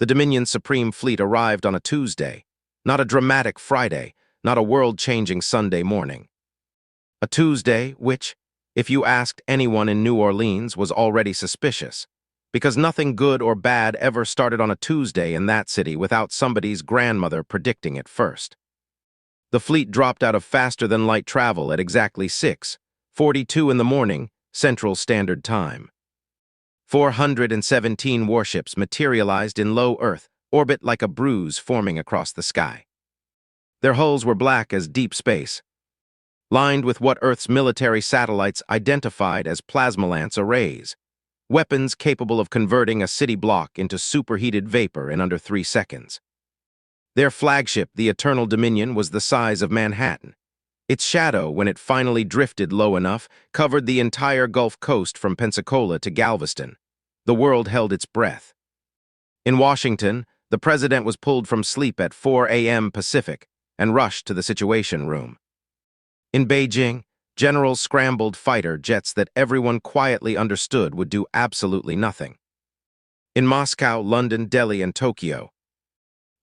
The Dominion's Supreme Fleet arrived on a Tuesday, not a dramatic Friday, not a world-changing Sunday morning. A Tuesday which, if you asked anyone in New Orleans, was already suspicious, because nothing good or bad ever started on a Tuesday in that city without somebody's grandmother predicting it first. The fleet dropped out of faster-than-light travel at exactly 6:42 in the morning, Central Standard Time. 417 warships materialized in low Earth orbit like a bruise forming across the sky. Their hulls were black as deep space, lined with what Earth's military satellites identified as plasmalance arrays, weapons capable of converting a city block into superheated vapor in under 3 seconds. Their flagship, the Eternal Dominion, was the size of Manhattan. Its shadow, when it finally drifted low enough, covered the entire Gulf Coast from Pensacola to Galveston. The world held its breath. In Washington, the president was pulled from sleep at 4 a.m. Pacific and rushed to the Situation Room. In Beijing, generals scrambled fighter jets that everyone quietly understood would do absolutely nothing. In Moscow, London, Delhi, and Tokyo,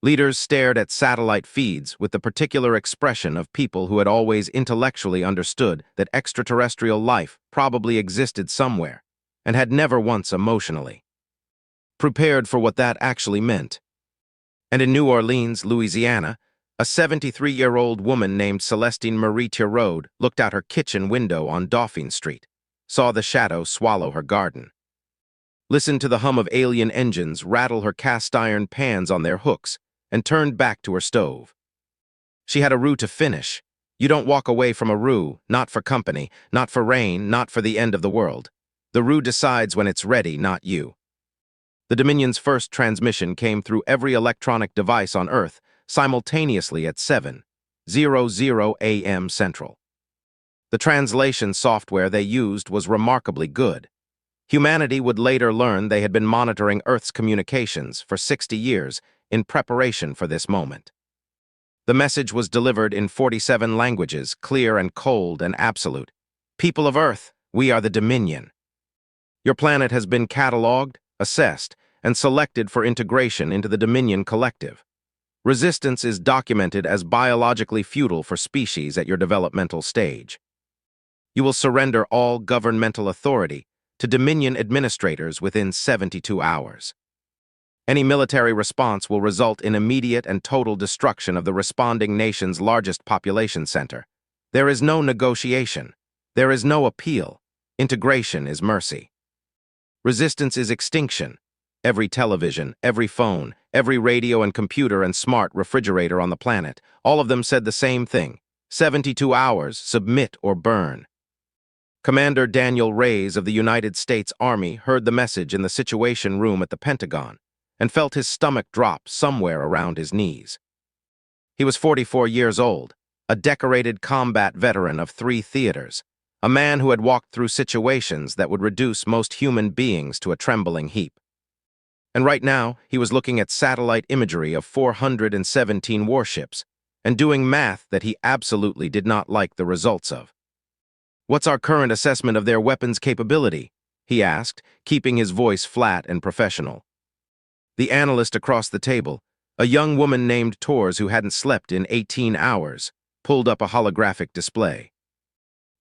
leaders stared at satellite feeds with the particular expression of people who had always intellectually understood that extraterrestrial life probably existed somewhere, and had never once emotionally prepared for what that actually meant. And in New Orleans, Louisiana, a 73-year-old woman named Celestine Marie Thiraud looked out her kitchen window on Dauphine Street, saw the shadow swallow her garden, listened to the hum of alien engines rattle her cast-iron pans on their hooks, and turned back to her stove. She had a roux to finish. You don't walk away from a roux, not for company, not for rain, not for the end of the world. The roux decides when it's ready, not you. The Dominion's first transmission came through every electronic device on Earth simultaneously at 7:00 a.m. Central. The translation software they used was remarkably good. Humanity would later learn they had been monitoring Earth's communications for 60 years in preparation for this moment. The message was delivered in 47 languages, clear and cold and absolute. People of Earth, we are the Dominion. Your planet has been catalogued, assessed, and selected for integration into the Dominion Collective. Resistance is documented as biologically futile for species at your developmental stage. You will surrender all governmental authority to Dominion administrators within 72 hours. Any military response will result in immediate and total destruction of the responding nation's largest population center. There is no negotiation. There is no appeal. Integration is mercy. Resistance is extinction. Every television, every phone, every radio and computer and smart refrigerator on the planet, all of them said the same thing. 72 hours, submit or burn. Commander Daniel Reyes of the United States Army heard the message in the Situation Room at the Pentagon and felt his stomach drop somewhere around his knees. He was 44 years old, a decorated combat veteran of 3 theaters, a man who had walked through situations that would reduce most human beings to a trembling heap. And right now, he was looking at satellite imagery of 417 warships and doing math that he absolutely did not like the results of. "What's our current assessment of their weapons capability?" he asked, keeping his voice flat and professional. The analyst across the table, a young woman named Tors who hadn't slept in 18 hours, pulled up a holographic display.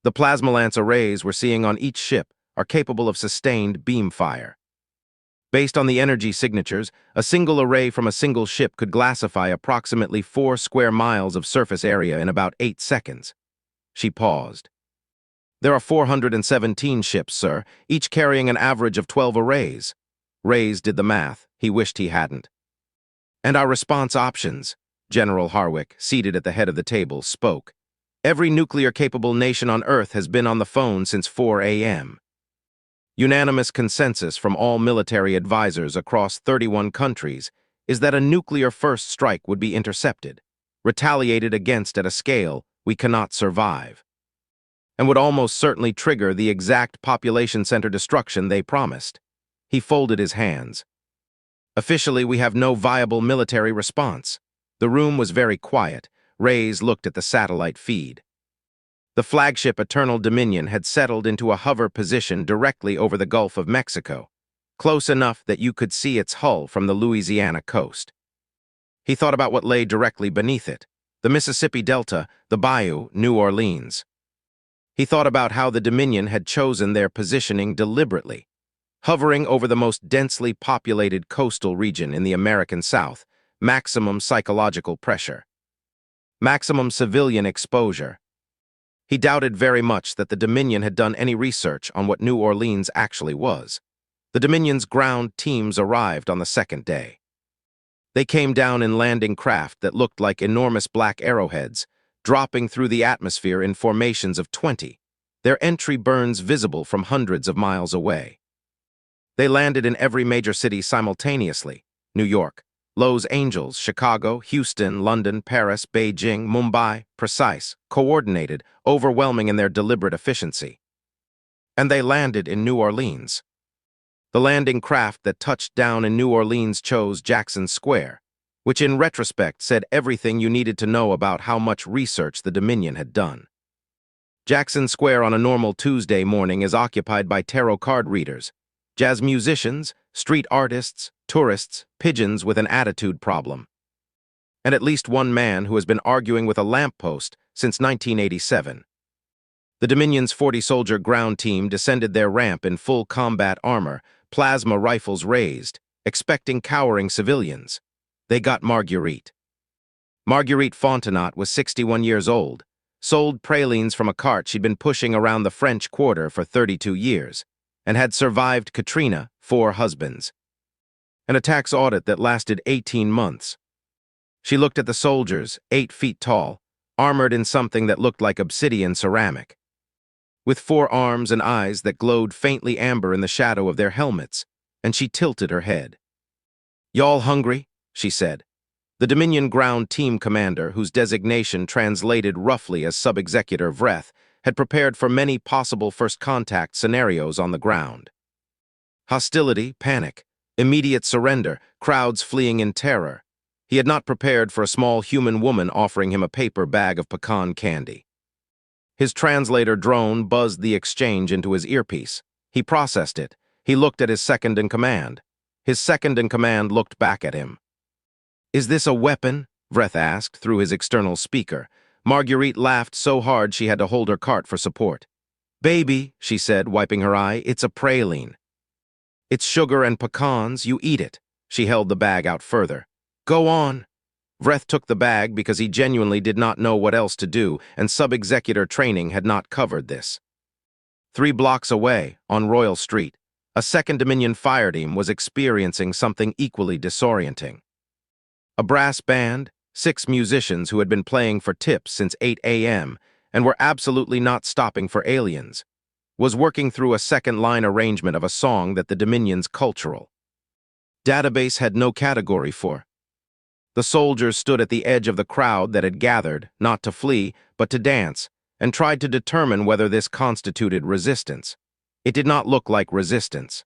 The plasmalance arrays we're seeing on each ship are capable of sustained beam fire. Based on the energy signatures, a single array from a single ship could glassify approximately 4 square miles of surface area in about 8 seconds. She paused. "There are 417 ships, sir, each carrying an average of 12 arrays." Reyes did the math. He wished he hadn't. "And our response options," General Harwick, seated at the head of the table, spoke. "Every nuclear-capable nation on Earth has been on the phone since 4 a.m. Unanimous consensus from all military advisors across 31 countries is that a nuclear-first strike would be intercepted, retaliated against at a scale we cannot survive, and would almost certainly trigger the exact population center destruction they promised." He folded his hands. "Officially, we have no viable military response." The room was very quiet. Reyes looked at the satellite feed. The flagship Eternal Dominion had settled into a hover position directly over the Gulf of Mexico. close enough that you could see its hull from the Louisiana coast. He thought about what lay directly beneath it, the Mississippi Delta, the bayou, New Orleans. He thought about how the Dominion had chosen their positioning deliberately, hovering over the most densely populated coastal region in the American South, maximum psychological pressure, maximum civilian exposure. He doubted very much that the Dominion had done any research on what New Orleans actually was. The Dominion's ground teams arrived on the second day. They came down in landing craft that looked like enormous black arrowheads, dropping through the atmosphere in formations of 20, their entry burns visible from hundreds of miles away. They landed in every major city simultaneously: New York, Los Angeles, Chicago, Houston, London, Paris, Beijing, Mumbai, precise, coordinated, overwhelming in their deliberate efficiency. And they landed in New Orleans. The landing craft that touched down in New Orleans chose Jackson Square, which in retrospect said everything you needed to know about how much research the Dominion had done. Jackson Square on a normal Tuesday morning is occupied by tarot card readers, jazz musicians, street artists, tourists, pigeons with an attitude problem, and at least one man who has been arguing with a lamppost since 1987. The Dominion's 40-soldier ground team descended their ramp in full combat armor, plasma rifles raised, expecting cowering civilians. They got Marguerite. Marguerite Fontenot was 61 years old, sold pralines from a cart she'd been pushing around the French Quarter for 32 years, and had survived Katrina, 4 husbands, and a tax audit that lasted 18 months. She looked at the soldiers, 8 feet tall, armored in something that looked like obsidian ceramic, with 4 arms and eyes that glowed faintly amber in the shadow of their helmets, and she tilted her head. "Y'all hungry?" she said. The Dominion ground team commander, whose designation translated roughly as Sub-Executor Vreth, had prepared for many possible first contact scenarios on the ground. Hostility, panic, immediate surrender, crowds fleeing in terror. He had not prepared for a small human woman offering him a paper bag of pecan candy. His translator drone buzzed the exchange into his earpiece. He processed it. He looked at his second-in-command. His second-in-command looked back at him. "Is this a weapon?" Vreth asked through his external speaker. Marguerite laughed so hard she had to hold her cart for support. "Baby," she said, wiping her eye, "it's a praline. It's sugar and pecans, you eat it." She held the bag out further. "Go on." Vreth took the bag because he genuinely did not know what else to do, and sub-executor training had not covered this. 3 blocks away, on Royal Street, a second Dominion fire team was experiencing something equally disorienting. A brass band, 6 musicians who had been playing for tips since 8 a.m. and were absolutely not stopping for aliens, was working through a second-line arrangement of a song that the Dominion's cultural database had no category for. The soldiers stood at the edge of the crowd that had gathered, not to flee, but to dance, and tried to determine whether this constituted resistance. It did not look like resistance.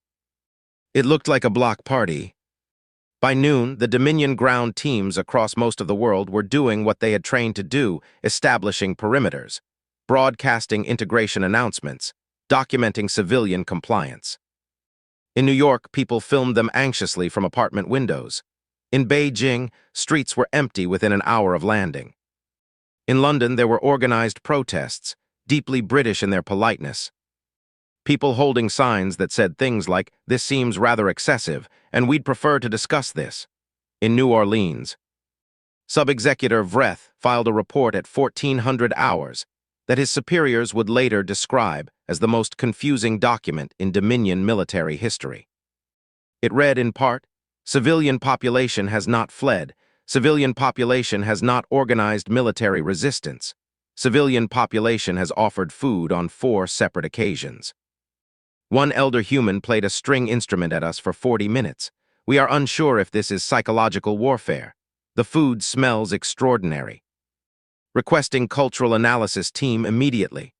It looked like a block party. By noon, the Dominion ground teams across most of the world were doing what they had trained to do, establishing perimeters, broadcasting integration announcements, documenting civilian compliance. In New York, people filmed them anxiously from apartment windows. In Beijing, streets were empty within an hour of landing. In London, there were organized protests, deeply British in their politeness. People holding signs that said things like, "This seems rather excessive, and we'd prefer to discuss this." In New Orleans, Sub-Executor Vreth filed a report at 1400 hours that his superiors would later describe as the most confusing document in Dominion military history. It read in part, "Civilian population has not fled. Civilian population has not organized military resistance. Civilian population has offered food on 4 separate occasions. One elder human played a string instrument at us for 40 minutes. We are unsure if this is psychological warfare. The food smells extraordinary. Requesting cultural analysis team immediately."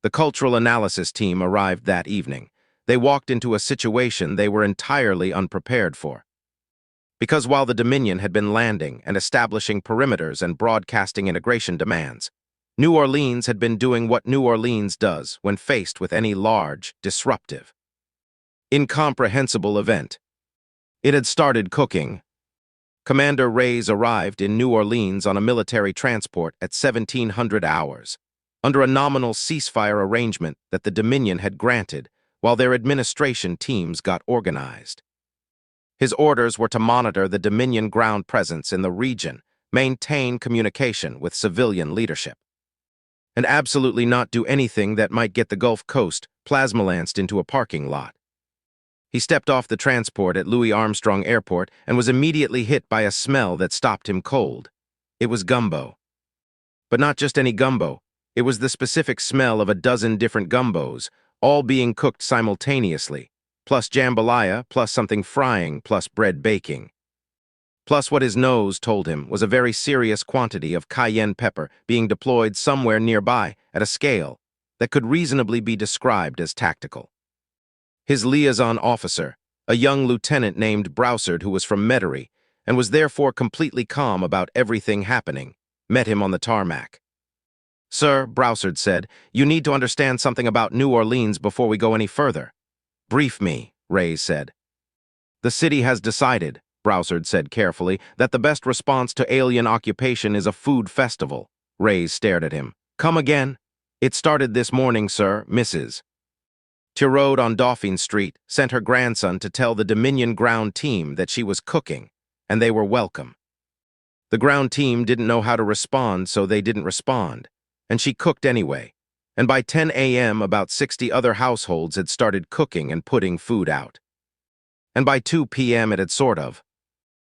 The cultural analysis team arrived that evening. They walked into a situation they were entirely unprepared for. Because while the Dominion had been landing and establishing perimeters and broadcasting integration demands, New Orleans had been doing what New Orleans does when faced with any large, disruptive incomprehensible event. It had started cooking. Commander Reyes arrived in New Orleans on a military transport at 1700 hours, under a nominal ceasefire arrangement that the Dominion had granted while their administration teams got organized. His orders were to monitor the Dominion ground presence in the region, maintain communication with civilian leadership, and absolutely not do anything that might get the Gulf Coast plasmalanced into a parking lot. He stepped off the transport at Louis Armstrong Airport and was immediately hit by a smell that stopped him cold. It was gumbo. But not just any gumbo. It was the specific smell of a dozen different gumbos, all being cooked simultaneously, plus jambalaya, plus something frying, plus bread baking. Plus what his nose told him was a very serious quantity of cayenne pepper being deployed somewhere nearby at a scale that could reasonably be described as tactical. His liaison officer, a young lieutenant named Broussard who was from Metairie and was therefore completely calm about everything happening, met him on the tarmac. "Sir," Broussard said, "you need to understand something about New Orleans before we go any further." "Brief me," Reyes said. "The city has decided," Broussard said carefully, "that the best response to alien occupation is a food festival." Reyes stared at him. "Come again?" "It started this morning, sir, Mrs. Tirode on Dauphine Street sent her grandson to tell the Dominion ground team that she was cooking, and they were welcome. The ground team didn't know how to respond, so they didn't respond, and she cooked anyway, and by 10 a.m. about 60 other households had started cooking and putting food out. And by 2 p.m. it had sort of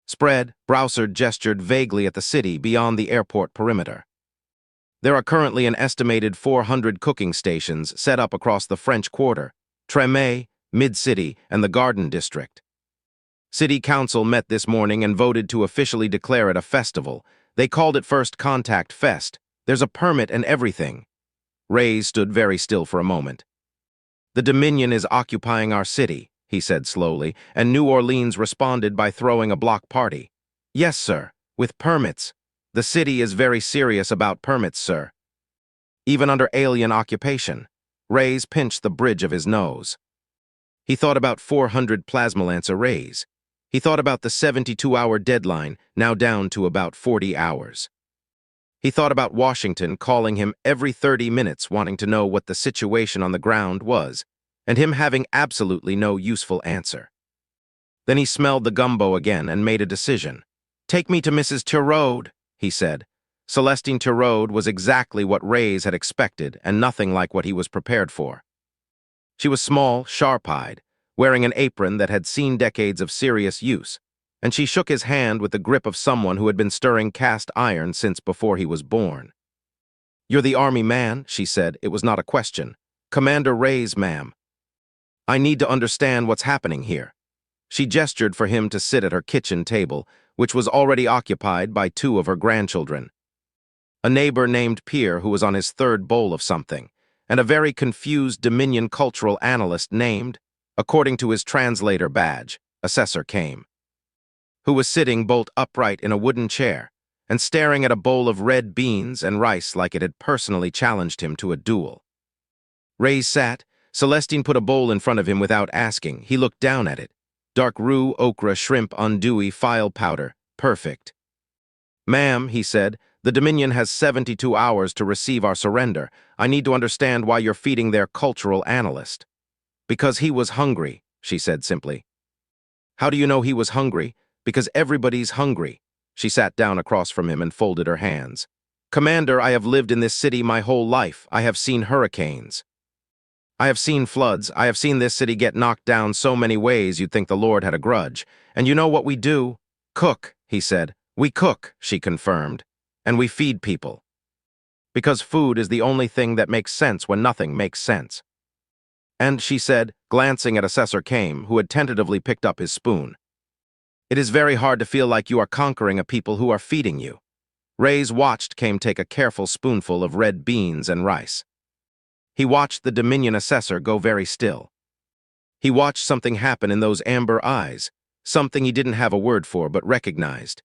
spread. Broussard gestured vaguely at the city beyond the airport perimeter. There are currently an estimated 400 cooking stations set up across the French Quarter, Tremé, Mid-City, and the Garden District. City Council met this morning and voted to officially declare it a festival. They called it First Contact Fest. There's a permit and everything. Reyes stood very still for a moment. "The Dominion is occupying our city," he said slowly, and New Orleans responded by throwing a block party. "Yes, sir, with permits. The city is very serious about permits, sir. Even under alien occupation." Reyes pinched the bridge of his nose. He thought about 400 plasmalance arrays. He thought about the 72-hour deadline, now down to about 40 hours. He thought about Washington calling him every 30 minutes wanting to know what the situation on the ground was, and him having absolutely no useful answer. Then he smelled the gumbo again and made a decision. "Take me to Mrs. Tirode," he said. Celestine Tirode was exactly what Reyes had expected and nothing like what he was prepared for. She was small, sharp-eyed, wearing an apron that had seen decades of serious use, and she shook his hand with the grip of someone who had been stirring cast iron since before he was born. "You're the army man," she said. It was not a question. "Commander Reyes, ma'am. I need to understand what's happening here." She gestured for him to sit at her kitchen table, which was already occupied by 2 of her grandchildren. A neighbor named Pierre who was on his 3rd bowl of something, and a very confused Dominion cultural analyst named, according to his translator badge, Assessor Came, who was sitting bolt upright in a wooden chair and staring at a bowl of red beans and rice like it had personally challenged him to a duel. Reyes sat. Celestine put a bowl in front of him without asking. He looked down at it. Dark roux, okra, shrimp, andouille, file powder. Perfect. "Ma'am," he said, "the Dominion has 72 hours to receive our surrender. I need to understand why you're feeding their cultural analyst." "Because he was hungry," she said simply. "How do you know he was hungry?" "Because everybody's hungry." She sat down across from him and folded her hands. "Commander, I have lived in this city my whole life. I have seen hurricanes. I have seen floods. I have seen this city get knocked down so many ways you'd think the Lord had a grudge. And you know what we do?" "Cook," he said. "We cook," she confirmed. "And we feed people. Because food is the only thing that makes sense when nothing makes sense." And she said, glancing at Assessor Came, who had tentatively picked up his spoon, "It is very hard to feel like you are conquering a people who are feeding you." Reyes watched Came take a careful spoonful of red beans and rice. He watched the Dominion assessor go very still. He watched something happen in those amber eyes, something he didn't have a word for but recognized.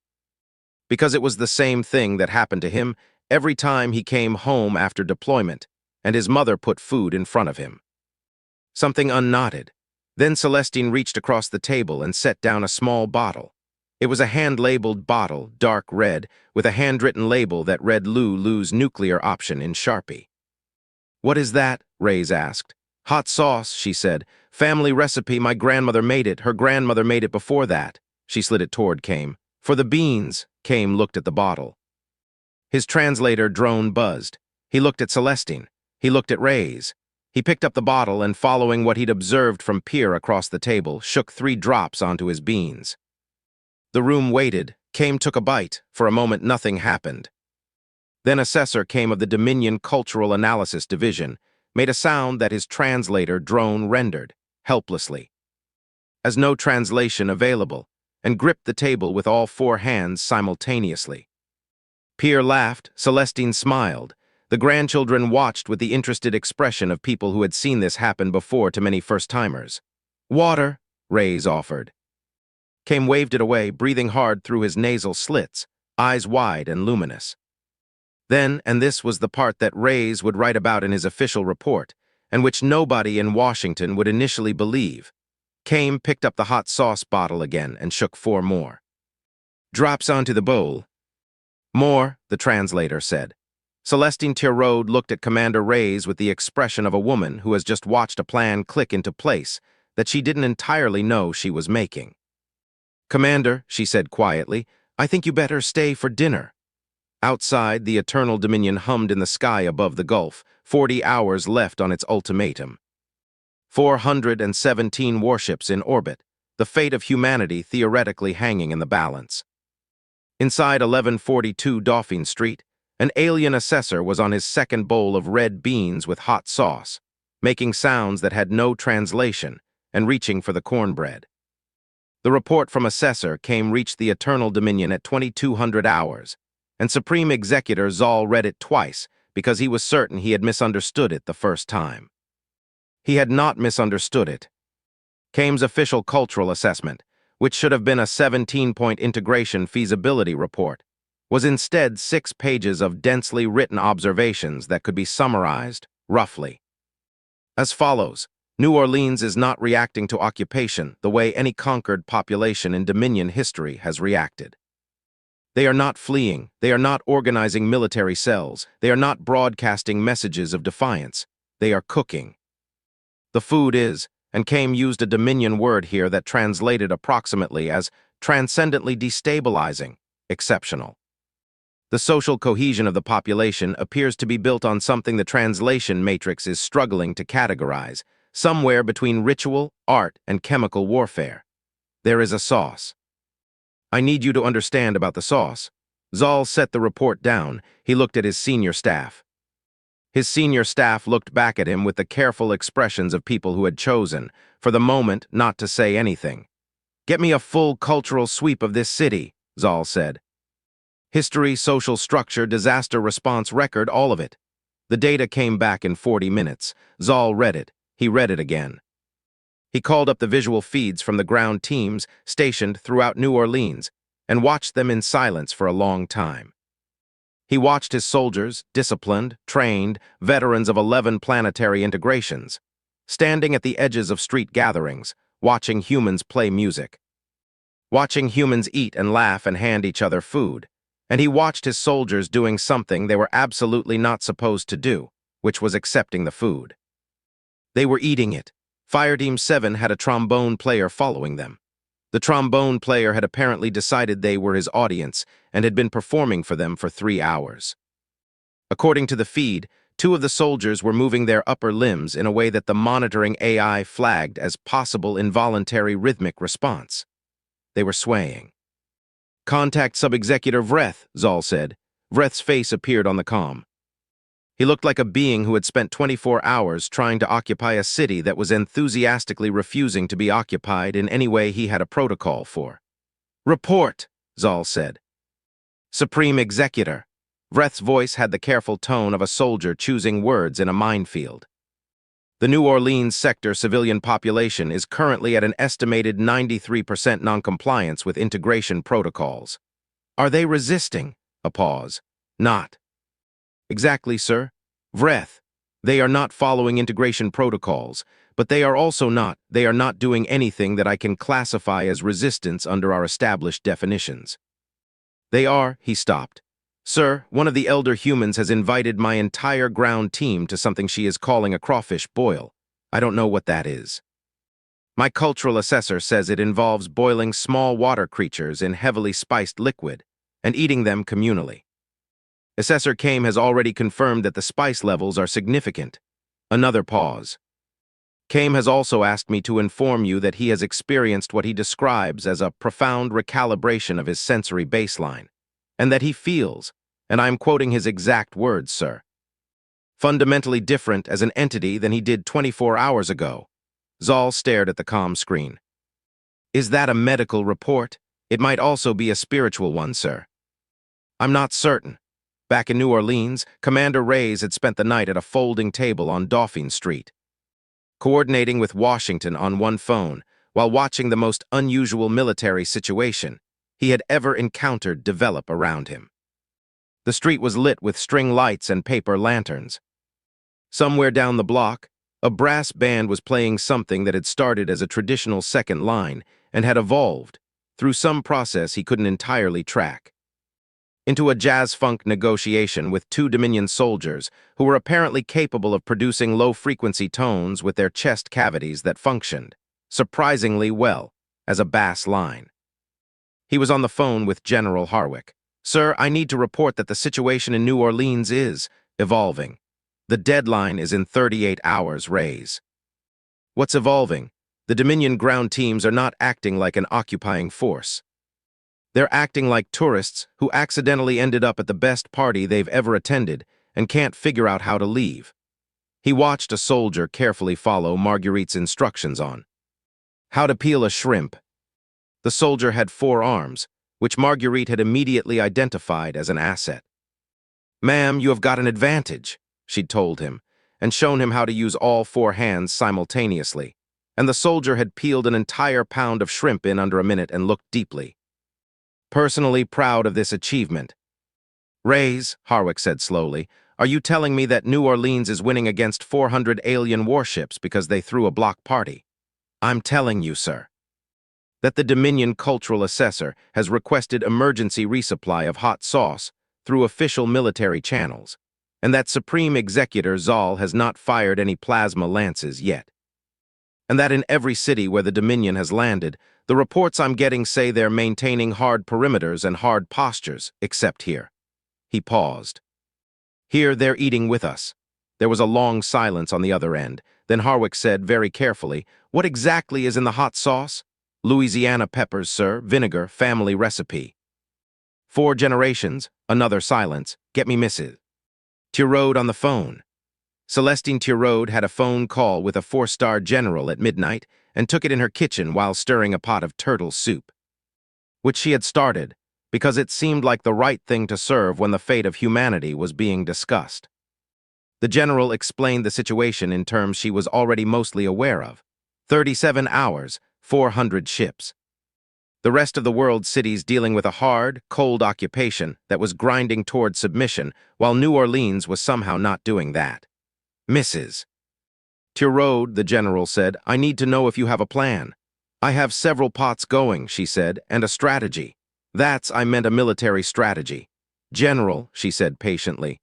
Because it was the same thing that happened to him every time he came home after deployment, and his mother put food in front of him. Something unknotted. Then Celestine reached across the table and set down a small bottle. It was a hand-labeled bottle, dark red, with a handwritten label that read Lou's nuclear option in Sharpie. "What is that?" Reyes asked. "Hot sauce," she said. "Family recipe, my grandmother made it. Her grandmother made it before that." She slid it toward Kame. "For the beans." Kame looked at the bottle. His translator drone buzzed. He looked at Celestine. He looked at Reyes. He picked up the bottle and, following what he'd observed from Pier across the table, shook 3 drops onto his beans. The room waited. Kame took a bite. For a moment, nothing happened. Then Assessor Kame of the Dominion Cultural Analysis Division made a sound that his translator drone rendered, helplessly, as no translation available, and gripped the table with all 4 hands simultaneously. Pier laughed. Celestine smiled. The grandchildren watched with the interested expression of people who had seen this happen before to many first-timers. "Water," Reyes offered. Kame waved it away, breathing hard through his nasal slits, eyes wide and luminous. Then, and this was the part that Reyes would write about in his official report, and which nobody in Washington would initially believe, Kame picked up the hot sauce bottle again and shook 4 more. "Drops onto the bowl." "More," the translator said. Celestine Tirode looked at Commander Reyes with the expression of a woman who has just watched a plan click into place that she didn't entirely know she was making. "Commander," she said quietly, "I think you better stay for dinner." Outside, the Eternal Dominion hummed in the sky above the Gulf, 40 hours left on its ultimatum. 417 warships in orbit, the fate of humanity theoretically hanging in the balance. Inside 1142 Dauphine Street, an alien assessor was on his second bowl of red beans with hot sauce, making sounds that had no translation and reaching for the cornbread. The report from Assessor Kame reached the Eternal Dominion at 2200 hours, and Supreme Executor Zaal read it twice because he was certain he had misunderstood it the first time. He had not misunderstood it. Kame's official cultural assessment, which should have been a 17-point integration feasibility report, was instead 6 pages of densely written observations that could be summarized, roughly, as follows. New Orleans is not reacting to occupation the way any conquered population in Dominion history has reacted. They are not fleeing, they are not organizing military cells, they are not broadcasting messages of defiance, they are cooking. The food is, and Kame used a Dominion word here that translated approximately as transcendently destabilizing, exceptional. The social cohesion of the population appears to be built on something the translation matrix is struggling to categorize, somewhere between ritual, art, and chemical warfare. There is a sauce. I need you to understand about the sauce. Zaal set the report down. He looked at his senior staff. His senior staff looked back at him with the careful expressions of people who had chosen, for the moment, not to say anything. "Get me a full cultural sweep of this city," Zaal said. "History, social structure, disaster response record, all of it." The data came back in 40 minutes. Zaal read it. He read it again. He called up the visual feeds from the ground teams stationed throughout New Orleans and watched them in silence for a long time. He watched his soldiers, disciplined, trained, veterans of 11 planetary integrations, standing at the edges of street gatherings, watching humans play music, watching humans eat and laugh and hand each other food, and he watched his soldiers doing something they were absolutely not supposed to do, which was accepting the food. They were eating it. Fire Team 7 had a trombone player following them. The trombone player had apparently decided they were his audience and had been performing for them for 3 hours. According to the feed, 2 of the soldiers were moving their upper limbs in a way that the monitoring AI flagged as possible involuntary rhythmic response. They were swaying. "Contact Sub-Executor Vreth," Zaal said. Vreth's face appeared on the comm. He looked like a being who had spent 24 hours trying to occupy a city that was enthusiastically refusing to be occupied in any way he had a protocol for. "Report," Zaal said. "Supreme Executor." Vreth's voice had the careful tone of a soldier choosing words in a minefield. "The New Orleans sector civilian population is currently at an estimated 93% noncompliance with integration protocols. Are they resisting?" A pause. "Not." "Exactly, sir." "Vreth." They are not following integration protocols, but they are not doing anything that I can classify as resistance under our established definitions. He stopped. Sir, one of the elder humans has invited my entire ground team to something she is calling a crawfish boil. I don't know what that is. My cultural assessor says it involves boiling small water creatures in heavily spiced liquid and eating them communally. Assessor Kame has already confirmed that the spice levels are significant. Another pause. Kame has also asked me to inform you that he has experienced what he describes as a profound recalibration of his sensory baseline, and that he feels, and I am quoting his exact words, sir, fundamentally different as an entity than he did 24 hours ago. Zaal stared at the comm screen. Is that a medical report? It might also be a spiritual one, sir. I'm not certain. Back in New Orleans, Commander Reyes had spent the night at a folding table on Dauphine Street, coordinating with Washington on one phone while watching the most unusual military situation he had ever encountered develop around him. The street was lit with string lights and paper lanterns. Somewhere down the block, a brass band was playing something that had started as a traditional second line and had evolved, through some process he couldn't entirely track, into a jazz-funk negotiation with two Dominion soldiers who were apparently capable of producing low-frequency tones with their chest cavities that functioned, surprisingly well, as a bass line. He was on the phone with General Harwick. Sir, I need to report that the situation in New Orleans is evolving. The deadline is in 38 hours, Reyes. What's evolving? The Dominion ground teams are not acting like an occupying force. They're acting like tourists who accidentally ended up at the best party they've ever attended and can't figure out how to leave. He watched a soldier carefully follow Marguerite's instructions on how to peel a shrimp. The soldier had 4 arms, which Marguerite had immediately identified as an asset. Ma'am, you have got an advantage, she'd told him, and shown him how to use all 4 hands simultaneously, and the soldier had peeled an entire pound of shrimp in under a minute and looked deeply personally proud of this achievement. Reyes, Harwick said slowly, are you telling me that New Orleans is winning against 400 alien warships because they threw a block party? I'm telling you, sir, that the Dominion Cultural Assessor has requested emergency resupply of hot sauce through official military channels, and that Supreme Executor Zaal has not fired any plasma lances yet. And that in every city where the Dominion has landed, the reports I'm getting say they're maintaining hard perimeters and hard postures, except here. He paused. Here they're eating with us. There was a long silence on the other end. Then Harwick said very carefully, what exactly is in the hot sauce? Louisiana peppers, sir, vinegar, family recipe. 4 generations, another silence, get me Mrs. Tirode on the phone. Celestine Tirode had a phone call with a 4-star general at midnight and took it in her kitchen while stirring a pot of turtle soup, which she had started because it seemed like the right thing to serve when the fate of humanity was being discussed. The general explained the situation in terms she was already mostly aware of. 37 hours, 400 ships. The rest of the world's cities dealing with a hard, cold occupation that was grinding toward submission, while New Orleans was somehow not doing that. Mrs. Tirode, the general said, I need to know if you have a plan. I have several pots going, she said, and a strategy. I meant a military strategy. General, she said patiently,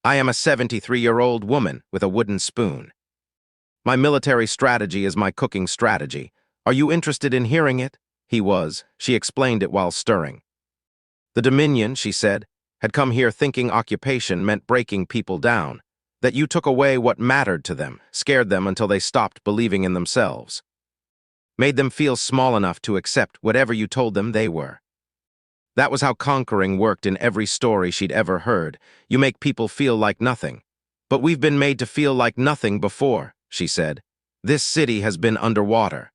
I am a 73-year-old woman with a wooden spoon. My military strategy is my cooking strategy. Are you interested in hearing it? She explained it while stirring. The Dominion, she said, had come here thinking occupation meant breaking people down, that you took away what mattered to them, scared them until they stopped believing in themselves, made them feel small enough to accept whatever you told them they were. That was how conquering worked in every story she'd ever heard. You make people feel like nothing. But we've been made to feel like nothing before, she said. This city has been underwater.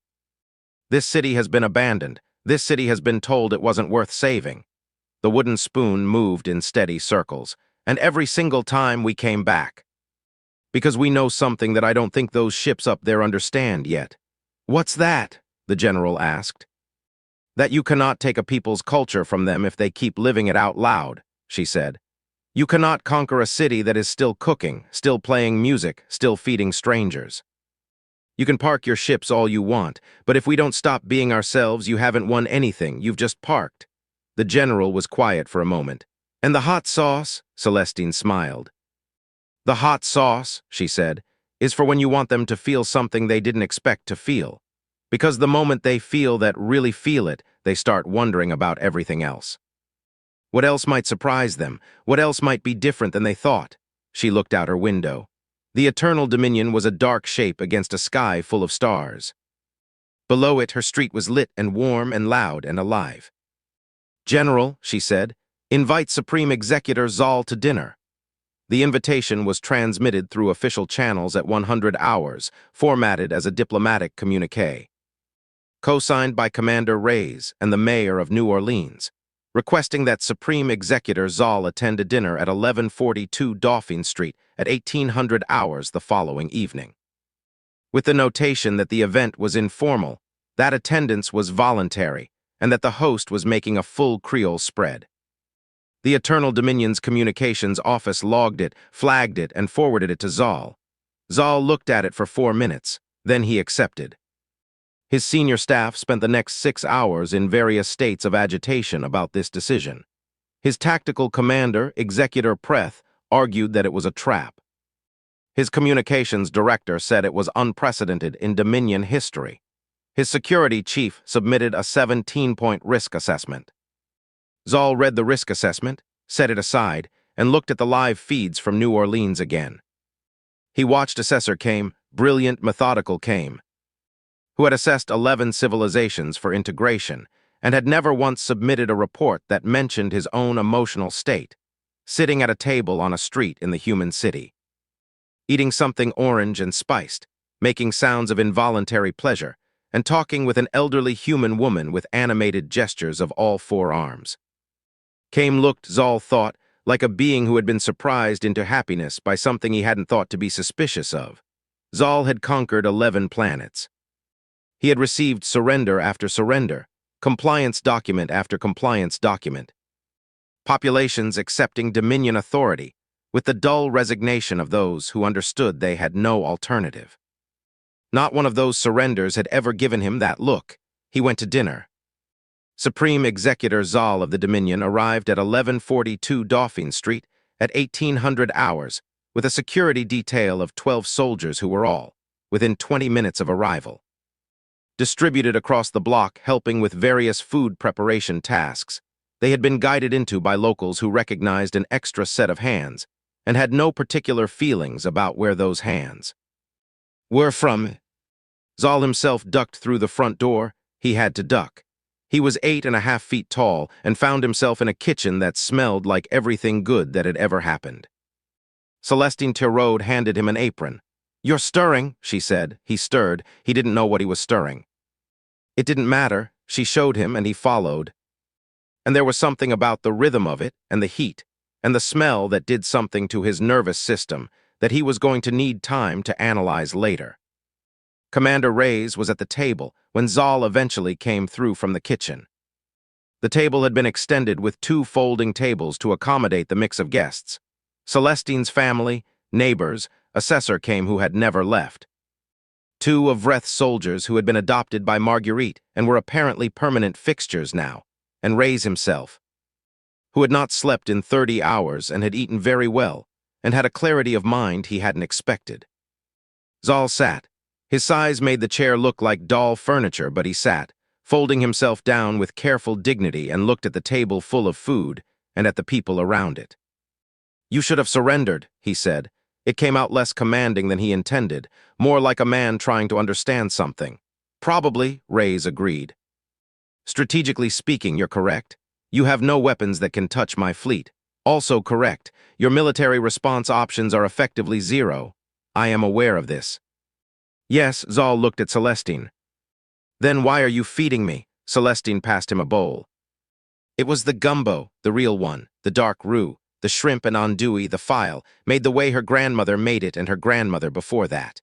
This city has been abandoned. This city has been told it wasn't worth saving. The wooden spoon moved in steady circles, and every single time we came back. Because we know something that I don't think those ships up there understand yet. What's that? The general asked. That you cannot take a people's culture from them if they keep living it out loud, she said. You cannot conquer a city that is still cooking, still playing music, still feeding strangers. You can park your ships all you want, but if we don't stop being ourselves, you haven't won anything, you've just parked. The general was quiet for a moment. And the hot sauce? Celestine smiled. The hot sauce, she said, is for when you want them to feel something they didn't expect to feel. Because the moment they feel that really feel it, they start wondering about everything else. What else might surprise them? What else might be different than they thought? She looked out her window. The eternal dominion was a dark shape against a sky full of stars. Below it, her street was lit and warm and loud and alive. General, she said, invite Supreme Executor Zaal to dinner. The invitation was transmitted through official channels at 100 hours, formatted as a diplomatic communique. Co-signed by Commander Reyes and the mayor of New Orleans, requesting that Supreme Executor Zaal attend a dinner at 1142 Dauphine Street at 1800 hours the following evening. With the notation that the event was informal, that attendance was voluntary, and that the host was making a full Creole spread. The Eternal Dominion's communications office logged it, flagged it, and forwarded it to Zaal. Zaal looked at it for 4 minutes, then he accepted. His senior staff spent the next 6 hours in various states of agitation about this decision. His tactical commander, Executor Preth, argued that it was a trap. His communications director said it was unprecedented in Dominion history. His security chief submitted a 17-point risk assessment. Zaal read the risk assessment, set it aside, and looked at the live feeds from New Orleans again. He watched Assessor Kame, brilliant, methodical Kame, who had assessed 11 civilizations for integration and had never once submitted a report that mentioned his own emotional state, sitting at a table on a street in the human city, eating something orange and spiced, making sounds of involuntary pleasure, and talking with an elderly human woman with animated gestures of all 4 arms. Kame looked, Zaal thought, like a being who had been surprised into happiness by something he hadn't thought to be suspicious of. Zaal had conquered 11 planets. He had received surrender after surrender, compliance document after compliance document. Populations accepting Dominion authority, with the dull resignation of those who understood they had no alternative. Not one of those surrenders had ever given him that look. He went to dinner. Supreme Executor Zaal of the Dominion arrived at 1142 Dauphine Street at 1800 hours with a security detail of 12 soldiers who were all within 20 minutes of arrival. Distributed across the block helping with various food preparation tasks, they had been guided into by locals who recognized an extra set of hands and had no particular feelings about where those hands were from. Zaal himself ducked through the front door. He had to duck. He was 8.5 feet tall and found himself in a kitchen that smelled like everything good that had ever happened. Celestine Tirode handed him an apron. "You're stirring," she said. He stirred. He didn't know what he was stirring. It didn't matter. She showed him and he followed. And there was something about the rhythm of it and the heat and the smell that did something to his nervous system that he was going to need time to analyze later. Commander Reyes was at the table when Zaal eventually came through from the kitchen. The table had been extended with 2 folding tables to accommodate the mix of guests. Celestine's family, neighbors, Assessor Kame who had never left. 2 of Vreth's soldiers who had been adopted by Marguerite and were apparently permanent fixtures now, and Reyes himself, who had not slept in 30 hours and had eaten very well, and had a clarity of mind he hadn't expected. Zaal sat. His size made the chair look like doll furniture, but he sat, folding himself down with careful dignity and looked at the table full of food and at the people around it. "You should have surrendered," he said. It came out less commanding than he intended, more like a man trying to understand something. "Probably," Reyes agreed. "Strategically speaking, you're correct. You have no weapons that can touch my fleet. Also correct. Your military response options are effectively 0. I am aware of this." "Yes," Zaal looked at Celestine. "Then why are you feeding me?" Celestine passed him a bowl. It was the gumbo, the real one, the dark roux, the shrimp and andouille, the file, made the way her grandmother made it and her grandmother before that.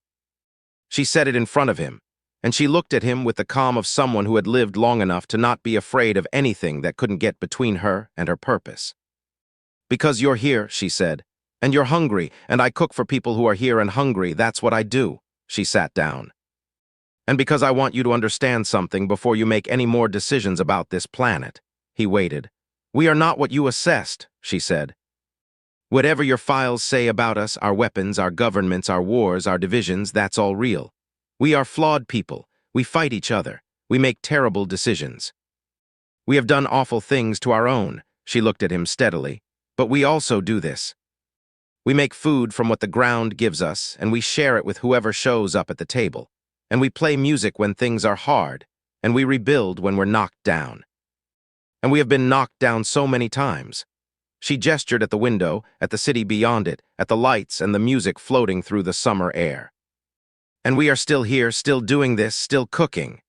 She set it in front of him, and she looked at him with the calm of someone who had lived long enough to not be afraid of anything that couldn't get between her and her purpose. Because you're here, she said. And you're hungry, and I cook for people who are here and hungry, that's what I do. She sat down. And because I want you to understand something before you make any more decisions about this planet. He waited. We are not what you assessed, she said. Whatever your files say about us, our weapons, our governments, our wars, our divisions, that's all real. We are flawed people. We fight each other. We make terrible decisions. We have done awful things to our own, she looked at him steadily, but we also do this. We make food from what the ground gives us, and we share it with whoever shows up at the table. And we play music when things are hard, and we rebuild when we're knocked down. And we have been knocked down so many times. She gestured at the window, at the city beyond it, at the lights and the music floating through the summer air. And we are still here, still doing this, still cooking.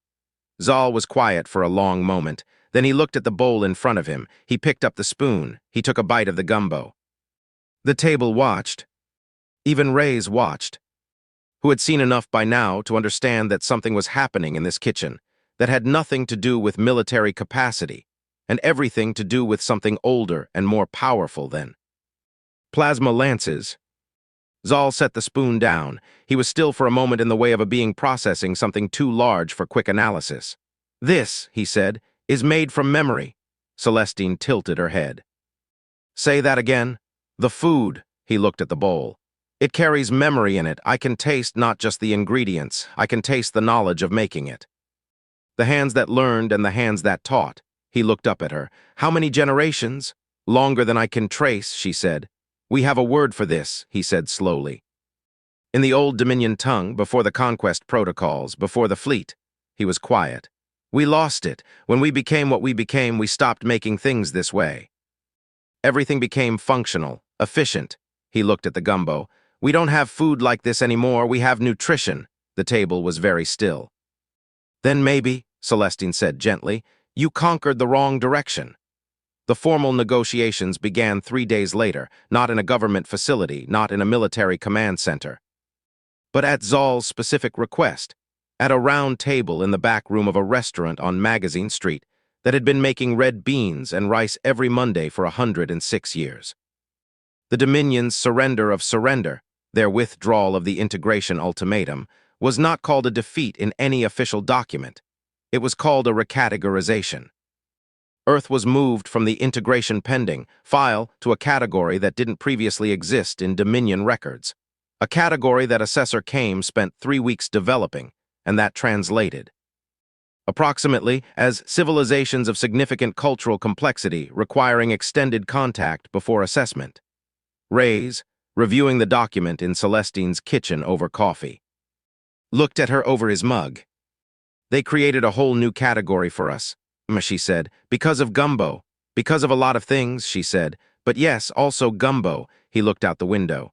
Zaal was quiet for a long moment. Then he looked at the bowl in front of him. He picked up the spoon. He took a bite of the gumbo. The table watched. Even Reyes watched, who had seen enough by now to understand that something was happening in this kitchen that had nothing to do with military capacity and everything to do with something older and more powerful than plasma lances. Zaal set the spoon down. He was still for a moment in the way of a being processing something too large for quick analysis. This, he said, is made from memory. Celestine tilted her head. Say that again. The food, he looked at the bowl. It carries memory in it. I can taste not just the ingredients. I can taste the knowledge of making it. The hands that learned and the hands that taught. He looked up at her. How many generations? Longer than I can trace, she said. We have a word for this, he said slowly. In the old Dominion tongue, before the conquest protocols, before the fleet. He was quiet. We lost it. When we became what we became, we stopped making things this way. Everything became functional, efficient. He looked at the gumbo. We don't have food like this anymore. We have nutrition. The table was very still. Then maybe, Celestine said gently, you conquered the wrong direction. The formal negotiations began 3 days later, not in a government facility, not in a military command center, but at Zaal's specific request, at a round table in the back room of a restaurant on Magazine Street that had been making red beans and rice every Monday for 106 years. The Dominion's surrender of surrender, their withdrawal of the integration ultimatum, was not called a defeat in any official document. It was called a recategorization. Earth was moved from the integration pending file to a category that didn't previously exist in Dominion records, a category that Assessor Kame spent 3 weeks developing, and that translated approximately as civilizations of significant cultural complexity requiring extended contact before assessment. Reyes, reviewing the document in Celestine's kitchen over coffee, looked at her over his mug. They created a whole new category for us, she said, because of gumbo, because of a lot of things, she said, but yes, also gumbo. He looked out the window.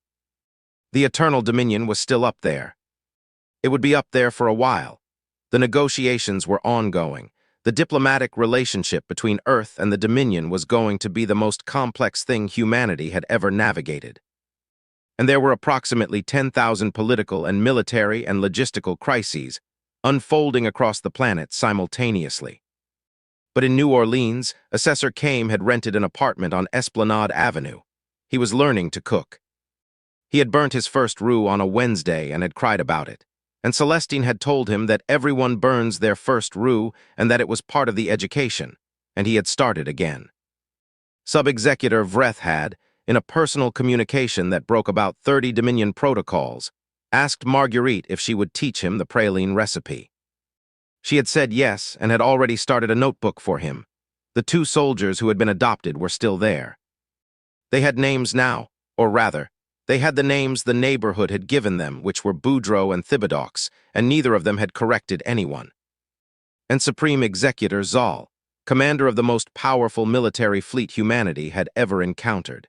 The Eternal Dominion was still up there. It would be up there for a while. The negotiations were ongoing. The diplomatic relationship between Earth and the Dominion was going to be the most complex thing humanity had ever navigated. And there were approximately 10,000 political and military and logistical crises unfolding across the planet simultaneously. But in New Orleans, Assessor Kame had rented an apartment on Esplanade Avenue. He was learning to cook. He had burnt his first roux on a Wednesday and had cried about it. And Celestine had told him that everyone burns their first roux and that it was part of the education, and he had started again. Sub-Executor Vreth had, in a personal communication that broke about 30 Dominion protocols, asked Marguerite if she would teach him the praline recipe. She had said yes and had already started a notebook for him. The 2 soldiers who had been adopted were still there. They had names now, or rather, they had the names the neighborhood had given them, which were Boudreaux and Thibodeaux, and neither of them had corrected anyone. And Supreme Executor Zaal, commander of the most powerful military fleet humanity had ever encountered,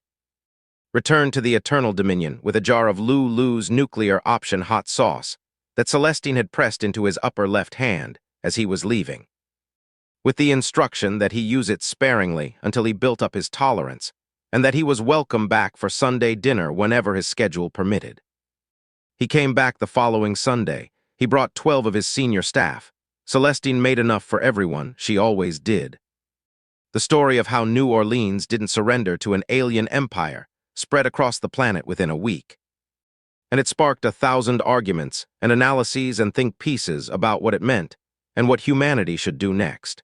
returned to the Eternal Dominion with a jar of Lulu's nuclear option hot sauce that Celestine had pressed into his upper left hand as he was leaving, with the instruction that he use it sparingly until he built up his tolerance, and that he was welcome back for Sunday dinner whenever his schedule permitted. He came back the following Sunday. He brought 12 of his senior staff. Celestine made enough for everyone, she always did. The story of how New Orleans didn't surrender to an alien empire spread across the planet within a week. And it sparked 1,000 arguments and analyses and think pieces about what it meant and what humanity should do next.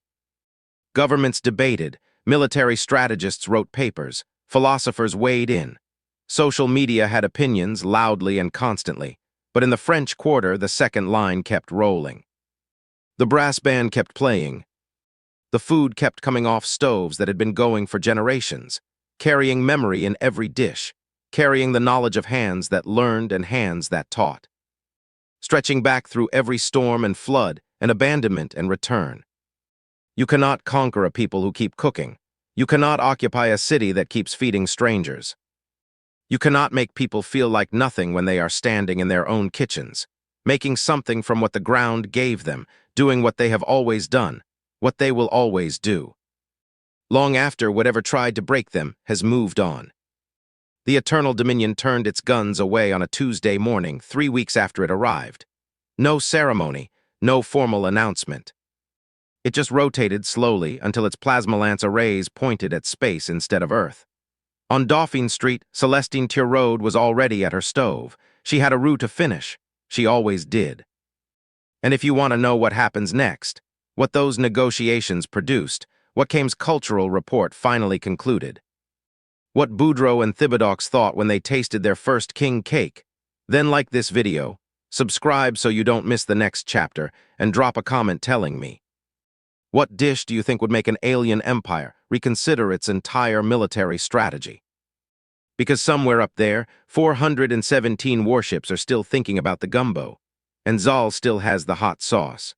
Governments debated, military strategists wrote papers, philosophers weighed in. Social media had opinions loudly and constantly, but in the French Quarter, the second line kept rolling. The brass band kept playing. The food kept coming off stoves that had been going for generations, carrying memory in every dish, carrying the knowledge of hands that learned and hands that taught, stretching back through every storm and flood and abandonment and return. You cannot conquer a people who keep cooking. You cannot occupy a city that keeps feeding strangers. You cannot make people feel like nothing when they are standing in their own kitchens, making something from what the ground gave them, doing what they have always done, what they will always do. Long after whatever tried to break them has moved on. The Eternal Dominion turned its guns away on a Tuesday morning 3 weeks after it arrived. No ceremony, no formal announcement. It just rotated slowly until its plasma-lance arrays pointed at space instead of Earth. On Dauphine Street, Celestine Thurode was already at her stove. She had a roux to finish. She always did. And if you want to know what happens next, what those negotiations produced, what Kame's cultural report finally concluded, what Boudreaux and Thibodeaux thought when they tasted their first king cake, then like this video, subscribe so you don't miss the next chapter, and drop a comment telling me. What dish do you think would make an alien empire reconsider its entire military strategy? Because somewhere up there, 417 warships are still thinking about the gumbo, and Zaal still has the hot sauce.